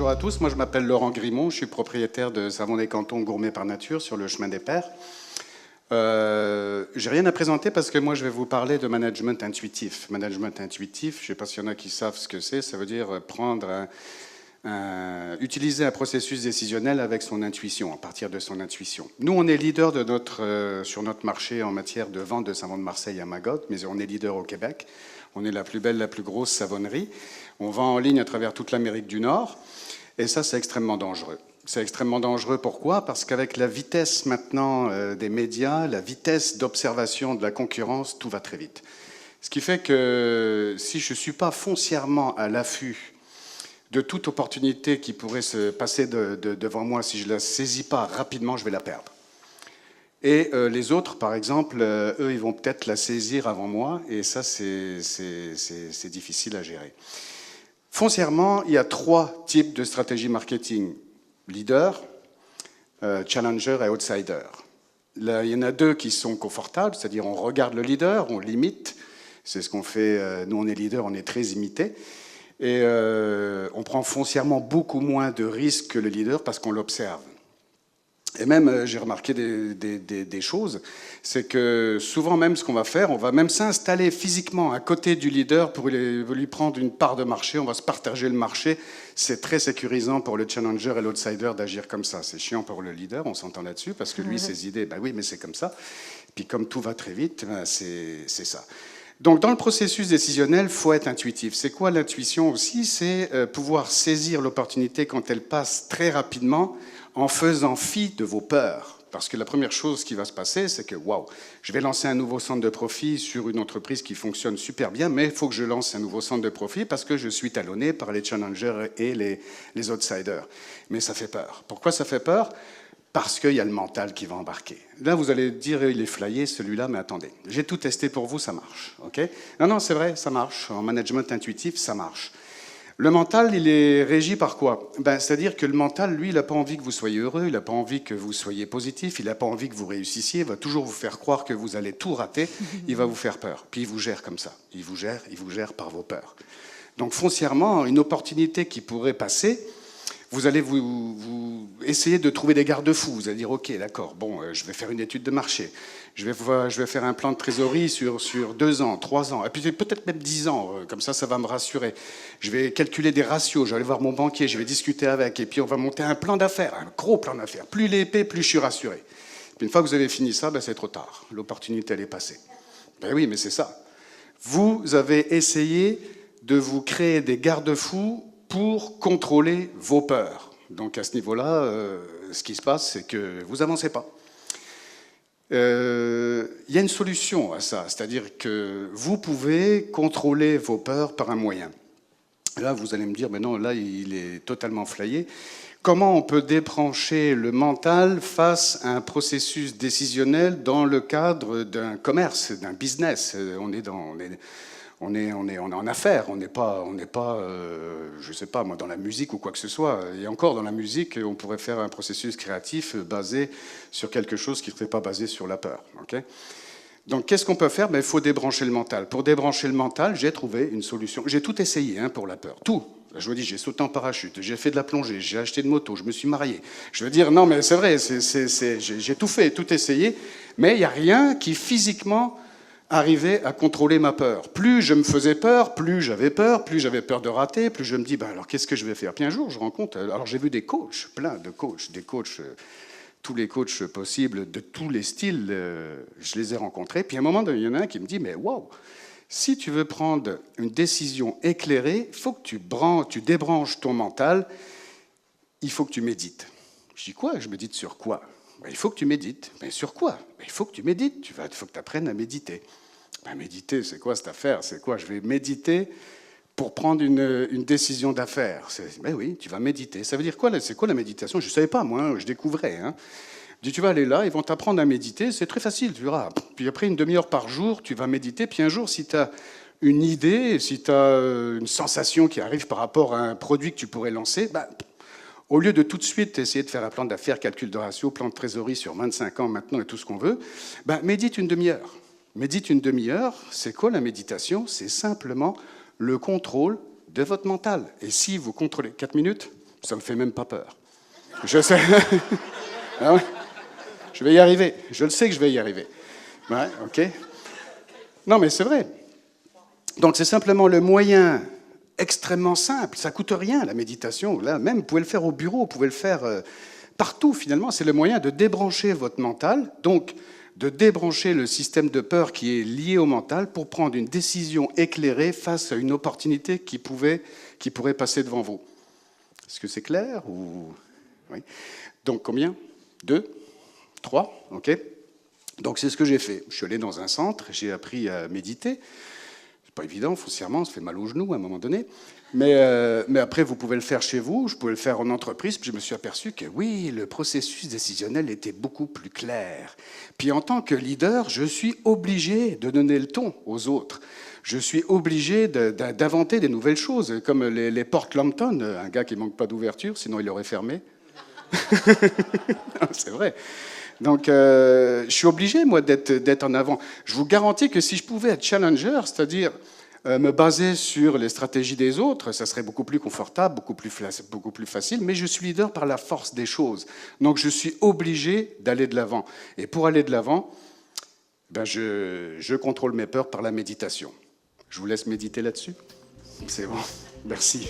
bonjour à tous. Moi, je m'appelle Laurent Grimont. Je suis propriétaire de Savon des Cantons Gourmet par Nature sur le chemin des Pères. J'ai rien à présenter parce que moi, je vais vous parler de management intuitif. Management intuitif, je ne sais pas s'il y en a qui savent ce que c'est. Ça veut dire utiliser un processus décisionnel avec son intuition, à partir de son intuition. Nous, on est leader sur notre marché en matière de vente de savon de Marseille à Magog, mais on est leader au Québec. On est la plus belle, la plus grosse savonnerie. On vend en ligne à travers toute l'Amérique du Nord. Et ça, c'est extrêmement dangereux. C'est extrêmement dangereux, pourquoi? Parce qu'avec la vitesse maintenant des médias, la vitesse d'observation de la concurrence, tout va très vite. Ce qui fait que si je ne suis pas foncièrement à l'affût de toute opportunité qui pourrait se passer devant moi, si je ne la saisis pas rapidement, je vais la perdre. Et les autres, par exemple, eux, ils vont peut-être la saisir avant moi, et ça, c'est difficile à gérer. Foncièrement, il y a 3 types de stratégie marketing. Leader, challenger et outsider. Là, il y en a 2 qui sont confortables, c'est-à-dire on regarde le leader, on l'imite. C'est ce qu'on fait. Nous, on est leader, on est très imité. Et on prend foncièrement beaucoup moins de risques que le leader parce qu'on l'observe. Et même, j'ai remarqué des choses, c'est que souvent même ce qu'on va faire, on va même s'installer physiquement à côté du leader pour lui prendre une part de marché, on va se partager le marché. C'est très sécurisant pour le challenger et l'outsider d'agir comme ça. C'est chiant pour le leader, on s'entend là-dessus, parce que lui, ses idées, ben oui, mais c'est comme ça. Puis comme tout va très vite, ben c'est ça. Donc dans le processus décisionnel, il faut être intuitif. C'est quoi l'intuition aussi? C'est pouvoir saisir l'opportunité quand elle passe très rapidement, en faisant fi de vos peurs. Parce que la première chose qui va se passer, c'est que, waouh, je vais lancer un nouveau centre de profit sur une entreprise qui fonctionne super bien, mais il faut que je lance un nouveau centre de profit parce que je suis talonné par les challengers et les outsiders. Mais ça fait peur. Pourquoi ça fait peur? Parce qu'il y a le mental qui va embarquer. Là, vous allez dire, il est flyé, celui-là, mais attendez, j'ai tout testé pour vous, ça marche. Okay? Non, c'est vrai, ça marche. En management intuitif, ça marche. Le mental, il est régi par quoi? C'est-à-dire que le mental, lui, il n'a pas envie que vous soyez heureux, il n'a pas envie que vous soyez positif, il n'a pas envie que vous réussissiez, il va toujours vous faire croire que vous allez tout rater, il va vous faire peur. Puis il vous gère comme ça. Il vous gère par vos peurs. Donc foncièrement, une opportunité qui pourrait passer, vous allez vous essayer de trouver des garde-fous. Vous allez dire, OK, d'accord, bon, je vais faire une étude de marché. Je vais faire un plan de trésorerie sur 2 ans, 3 ans, et puis peut-être même 10 ans. Comme ça va me rassurer. Je vais calculer des ratios. Je vais aller voir mon banquier, je vais discuter avec, et puis on va monter un plan d'affaires, un gros plan d'affaires. Plus il est épais, plus je suis rassuré. Puis une fois que vous avez fini ça, c'est trop tard. L'opportunité, elle est passée. Ben oui, mais c'est ça. Vous avez essayé de vous créer des garde-fous pour contrôler vos peurs. Donc à ce niveau-là, ce qui se passe, c'est que vous n'avancez pas. Il y a une solution à ça, c'est-à-dire que vous pouvez contrôler vos peurs par un moyen. Là, vous allez me dire, mais non, là, il est totalement flayé. Comment on peut débrancher le mental face à un processus décisionnel dans le cadre d'un commerce, d'un business? On est en affaires, on n'est pas je ne sais pas, moi, dans la musique ou quoi que ce soit. Et encore, dans la musique, on pourrait faire un processus créatif basé sur quelque chose qui ne serait pas basé sur la peur. Okay? Donc, qu'est-ce qu'on peut faire? Il faut débrancher le mental. Pour débrancher le mental, j'ai trouvé une solution. J'ai tout essayé pour la peur, tout. Je vous dis, j'ai sauté en parachute, j'ai fait de la plongée, j'ai acheté une moto, je me suis marié. Je veux dire, non, mais c'est vrai, j'ai tout fait, tout essayé, mais il n'y a rien qui physiquement arrivait à contrôler ma peur. Plus je me faisais peur, plus j'avais peur de rater, plus je me dis, alors qu'est-ce que je vais faire? Puis un jour, je rencontre, alors j'ai vu des coachs, plein de coachs, tous les coachs possibles, de tous les styles, je les ai rencontrés. Puis à un moment, il y en a un qui me dit, mais waouh, si tu veux prendre une décision éclairée, il faut que tu débranches ton mental, il faut que tu médites. Je dis quoi? Je médite sur quoi? Il faut que tu médites. Mais sur quoi? Il faut que tu médites. Il faut que tu apprennes à méditer. Méditer, c'est quoi cette affaire? C'est quoi? Je vais méditer pour prendre une décision d'affaires. Ben oui, tu vas méditer. Ça veut dire quoi? C'est quoi la méditation? Je ne savais pas, moi, je découvrais. Tu vas aller là, ils vont t'apprendre à méditer, c'est très facile, tu verras. Puis après, une demi-heure par jour, tu vas méditer. Puis un jour, si tu as une idée, si tu as une sensation qui arrive par rapport à un produit que tu pourrais lancer, au lieu de tout de suite essayer de faire un plan d'affaires, calcul de ratio, plan de trésorerie sur 25 ans maintenant et tout ce qu'on veut, médite une demi-heure. Médite une demi-heure, c'est quoi la méditation? C'est simplement le contrôle de votre mental. Et si vous contrôlez 4 minutes, Ça me fait même pas peur. Je sais. Ah ouais. Je vais y arriver. Je le sais que je vais y arriver. Ouais, ok. Non, mais c'est vrai. Donc, c'est simplement le moyen extrêmement simple. Ça coûte rien, la méditation. Là, même, vous pouvez le faire au bureau, vous pouvez le faire partout, finalement. C'est le moyen de débrancher votre mental, donc de débrancher le système de peur qui est lié au mental pour prendre une décision éclairée face à une opportunité qui pourrait passer devant vous. Est-ce que c'est clair ou... Oui. Donc, combien 2 3, ok. Donc, c'est ce que j'ai fait. Je suis allé dans un centre, j'ai appris à méditer. C'est pas évident, foncièrement, ça fait mal aux genoux à un moment donné. Mais après, vous pouvez le faire chez vous, je pouvais le faire en entreprise, puis je me suis aperçu que oui, le processus décisionnel était beaucoup plus clair. Puis en tant que leader, je suis obligé de donner le ton aux autres. Je suis obligé d'inventer des nouvelles choses, comme les portes Lambton, un gars qui ne manque pas d'ouverture, sinon il aurait fermé. C'est vrai. Donc, je suis obligé, moi, d'être en avant. Je vous garantis que si je pouvais être challenger, c'est-à-dire me baser sur les stratégies des autres, ça serait beaucoup plus confortable, beaucoup plus facile, mais je suis leader par la force des choses. Donc, je suis obligé d'aller de l'avant. Et pour aller de l'avant, ben, je contrôle mes peurs par la méditation. Je vous laisse méditer là-dessus. C'est bon. Merci.